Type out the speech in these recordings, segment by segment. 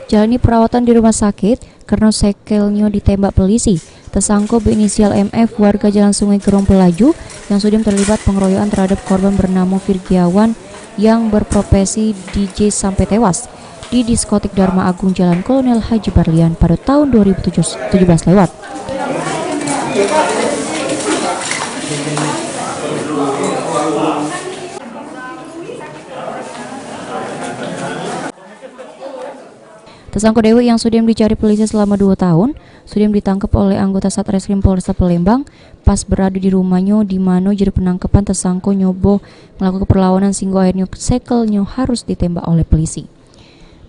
jalani perawatan di rumah sakit karena sekelnya ditembak polisi. Tersangka berinisial MF warga Jalan Sungai Gerong Pelaju yang sudah terlibat pengeroyokan terhadap korban bernama Virgiawan yang berprofesi DJ sampai tewas di diskotik Dharma Agung Jalan Kolonel Haji Barlian pada tahun 2017 lewat. Tersangka Dewi yang sudah dicari polisi selama 2 tahun, sudah ditangkap oleh anggota Satreskrim Polresta Palembang pas berada di rumahnya, di mana jadi penangkapan tersangka nyobo melakukan perlawanan sehingga akhirnya sekelnya harus ditembak oleh polisi.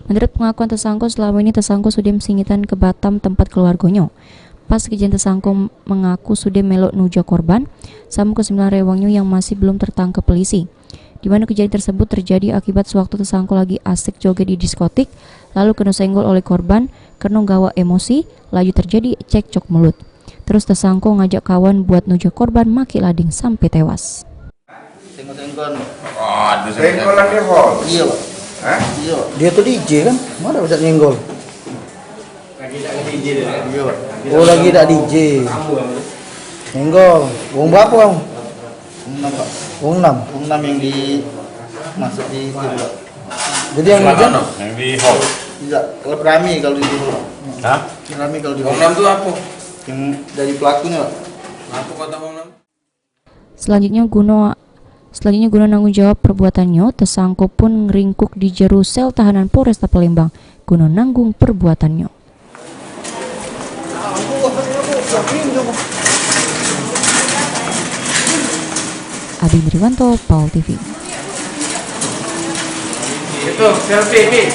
Menurut pengakuan tersangka, selama ini tersangka sudah singitan ke Batam tempat keluarganya. Pas kejadian tersangka mengaku sudah melok nuja korban sama ke 9 rewangnya yang masih belum tertangkap polisi. Di mana kejadian tersebut terjadi akibat sewaktu tersangka lagi asik joget di diskotik, lalu kena senggol oleh korban karena gawa emosi, laju terjadi cekcok mulut. Terus tersangka ngajak kawan buat nuja korban maki lading sampai tewas. Senggol-senggol. Oh, ada senggolan dia, Bos. Iya, Pak. Hah? Iya. Dia tuh DJ kan? Mana bisa nyenggol? Lagi tak DJ dia. Iya, Pak. Oh lagi tak DJ. Nyenggol. Wong berapa Bang? 6, Pak. Wong 6. Wong 6 yang di masuk di itu, Pak. Jadi yang ngejar Yang di hall. Tidak, kalau rame kalau di hall. Hah? Rame kalau di hall. Wong 6 itu apa? Yang dari pelakunya, Pak. Apa kata Wong 6? Selanjutnya guna nanggung jawab perbuatannya, tersangka pun ngeringkuk di jero sel tahanan Polresta Palembang guna nanggung perbuatannya. Abi Miriwanto, Paul TV. Itu selfie.